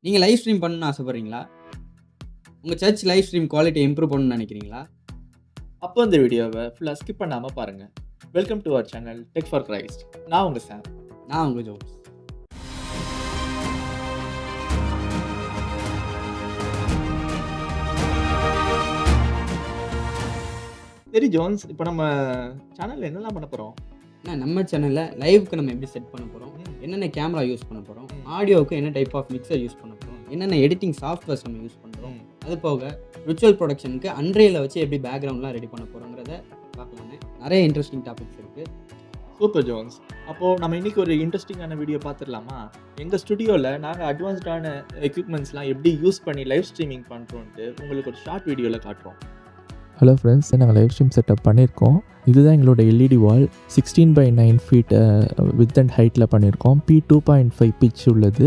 நீங்க live stream பண்ணணும்னு ஆசைப்படுறீங்களா? உங்க சர்ச் லைவ் ஸ்ட்ரீம் குவாலிட்டிய இம்ப்ரூவ் பண்ணணும்னு நினைக்கிறீங்களா? அப்போ இந்த வீடியோவை ஃபுல்லாக ஸ்கிப் பண்ணாமல் பாருங்கள். Welcome to our channel tech for Christ. நான் உங்கள் சாம். நான் உங்க ஜோப்ஸ். சரி ஜோன்ஸ், இப்போ நம்ம சேனலில் என்னெல்லாம் பண்ண போகிறோம்? நம்ம சேனல்ல லைவ்க்கு நம்ம எப்படி செட் பண்ண போறோம், என்னென்ன கேமரா யூஸ் பண்ண போறோம், ஆடியோவுக்கு என்ன டைப் ஆஃப் மிக்சர் யூஸ் பண்ண போறோம், என்னென்ன எடிட்டிங் சாஃப்ட்வேர்ஸ் நம்ம யூஸ் பண்ணுறோம், அது போக விர்ச்சுவல் ப்ரொடக்ஷனுக்கு அன்ரியலை வச்சு எப்படி பேக்ரவுண்ட்லாம் ரெடி பண்ண போகிறோங்கிறத பார்க்கலான்னு நிறைய இன்ட்ரெஸ்டிங் டாபிக்ஸ் இருக்குது. Super Jones. அப்போது நம்ம இன்றைக்கி ஒரு இன்ட்ரெஸ்டிங்கான வீடியோ பார்த்துடலாமா? எங்கள் ஸ்டுடியோவில் நாங்கள் அட்வான்ஸ்டான எக்யூப்மெண்ட்ஸ்லாம் எப்படி யூஸ் பண்ணி லைவ் ஸ்ட்ரீமிங் பண்ணுறோன்ட்டு உங்களுக்கு ஒரு ஷார்ட் வீடியோவில் காட்டுறோம். ஹலோ ஃப்ரெண்ட்ஸ், நாங்கள் லைவ் ஸ்ட்ரீம் செட்டப் பண்ணியிருக்கோம். இதுதான் எங்களோட LED wall 16x9 feet with and ஹைட்டில் பண்ணியிருக்கோம். P2.5 பிச் உள்ளது.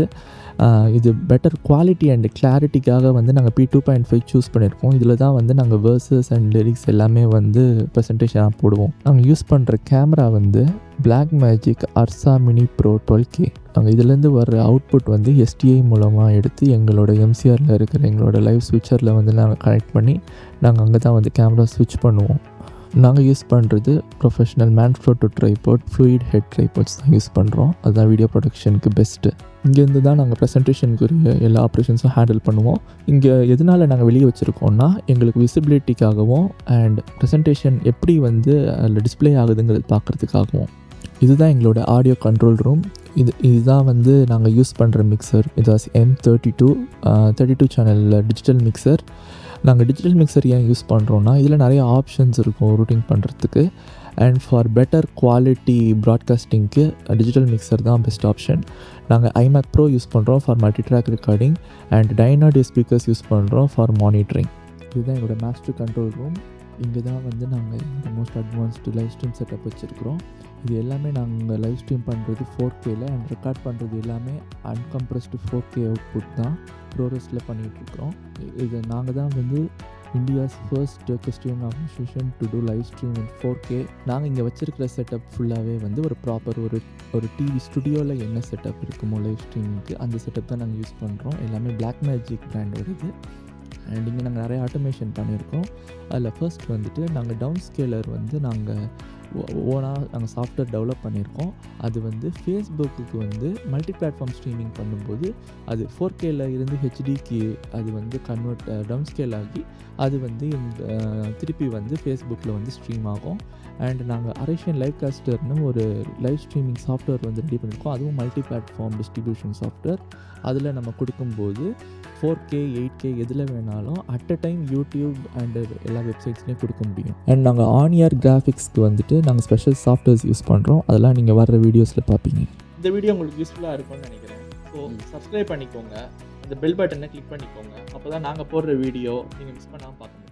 இது பெட்டர் குவாலிட்டி அண்ட் கிளாரிட்டிக்காக வந்து நாங்கள் P2.5 சூஸ் பண்ணியிருக்கோம். இதில் தான் வந்து நாங்கள் வேர்சஸ் அண்ட் லிரிக்ஸ் எல்லாமே வந்து ப்ரெசன்டேஷனாக போடுவோம். நாங்கள் யூஸ் பண்ணுற கேமரா வந்து Blackmagic Ursa Mini Pro 12K. நாங்கள் இதுலேருந்து வர்ற அவுட்புட் வந்து SDI மூலமாக எடுத்து எங்களோட MCRல இருக்கிற எங்களோட லைவ் ஸ்விட்சரில் வந்து நாங்கள் கனெக்ட் பண்ணி நாங்கள் அங்கே தான் வந்து கேமரா ஸ்விட்ச் பண்ணுவோம். நாங்கள் யூஸ் பண்ணுறது professional Manfrotto tripod, fluid head tripods தான் யூஸ் பண்ணுறோம். அதுதான் வீடியோ ப்ரொடக்ஷனுக்கு பெஸ்ட்டு. இங்கேருந்து தான் நாங்கள் ப்ரெசன்டேஷனுக்குரிய எல்லா ஆப்ரேஷன்ஸும் ஹேண்டில் பண்ணுவோம். இங்கே எதனால் நாங்கள் வெளியே வச்சுருக்கோம்னா, எங்களுக்கு விசிபிலிட்டிக்காகவும் அண்ட் ப்ரெசன்டேஷன் எப்படி வந்து அதில் டிஸ்பிளே ஆகுதுங்கிறது பார்க்குறதுக்காகவும். இதுதான் எங்களோட ஆடியோ கண்ட்ரோல் ரூம். இதுதான் வந்து நாங்கள் யூஸ் பண்ணுற மிக்சர். இது M32 சேனலில் டிஜிட்டல் மிக்சர். நாங்கள் டிஜிட்டல் மிக்சர் ஏன் யூஸ் பண்ணுறோன்னா, இதில் நிறைய ஆப்ஷன்ஸ் இருக்கும் ரூட்டிங் பண்ணுறதுக்கு. அண்ட் ஃபார் பெட்டர் குவாலிட்டி ப்ராட்காஸ்டிங்க்கு டிஜிட்டல் மிக்சர் தான் பெஸ்ட் ஆப்ஷன். நாங்கள் iMac Pro யூஸ் பண்ணுறோம் for multi track recording and Dynaudio speakers use பண்ணுறோம் ஃபார் மானிட்டரிங். இதுதான் எங்களோட மாஸ்டர் கண்ட்ரோல் ரூம். இங்கே தான் வந்து நாங்கள் இந்த most advanced live stream setup வச்சுருக்கிறோம். இது எல்லாமே நாங்கள் லைவ் ஸ்ட்ரீம் பண்ணுறது 4Kல அண்ட் ரெக்கார்ட் பண்ணுறது எல்லாமே அன்கம்ப்ரஸ்டு 4K அவுட்புட் தான் ப்ரோரெஸ்டில் பண்ணிகிட்ருக்குறோம். இது நாங்கள் தான் வந்து India's first Christian organization to do live stream in 4K. நாங்கள் இங்கே வச்சுருக்கிற செட்டப் ஃபுல்லாகவே வந்து ஒரு ப்ராப்பர் ஒரு டிவி ஸ்டுடியோவில் என்ன செட்டப் இருக்குமோ லைவ் ஸ்ட்ரீமிங்க்கு அந்த செட்டப் தான் நாங்கள் யூஸ் பண்ணுறோம். எல்லாமே Blackmagic பிராண்ட் வருது. அண்ட் இங்கே நாங்கள் நிறைய ஆட்டோமேஷன் பண்ணியிருக்கோம். அதில் ஃபர்ஸ்ட் வந்துட்டு நாங்கள் டவுன் ஸ்கேலர் வந்து நாங்கள் ஓனாக நாங்கள் சாஃப்ட்வேர் டெவலப் பண்ணியிருக்கோம். அது வந்து ஃபேஸ்புக்கு வந்து மல்டி பிளாட்ஃபார்ம் ஸ்ட்ரீமிங் பண்ணும்போது அது 4Kல இருந்து ஹெச்டிக்கு அது வந்து கன்வெர்ட் டவுன் ஸ்கேல் ஆகி அது வந்து திருப்பி வந்து ஃபேஸ்புக்கில் வந்து ஸ்ட்ரீம் ஆகும். அண்ட் நாங்கள் அரேஷியன் லைவ் காஸ்டர்னு ஒரு லைவ் ஸ்ட்ரீமிங் சாஃப்ட்வேர் வந்து ரெடி பண்ணியிருக்கோம். அதுவும் மல்டி பிளாட்ஃபார்ம் டிஸ்ட்ரிபியூஷன் சாஃப்ட்வேர். அதில் நம்ம கொடுக்கும்போது 4K 8K எதில் வேணாலும் at a time YouTube and எல்லா வெப்சைட்ஸ்லேயும் கொடுக்க முடியும். அண்ட் நாங்கள் ஆன்-இயர் கிராஃபிக்ஸ்க்கு வந்துட்டு நாங்கள் ஸ்பெஷல் சாஃப்ட்வேர்ஸ் யூஸ் பண்ணுறோம். அதெல்லாம் நீங்கள் வர்ற வீடியோஸில் பார்ப்பீங்க. இந்த வீடியோ உங்களுக்கு யூஸ்ஃபுல்லாக இருக்கும்னு நினைக்கிறேன். ஸோ சப்ஸ்கிரைப் பண்ணிக்கோங்க, அந்த பெல் பட்டனை கிளிக் பண்ணிக்கோங்க. அப்போ தான் நாங்கள் போடுற வீடியோ நீங்கள் மிஸ் பண்ணாமல் பார்க்க முடியும்.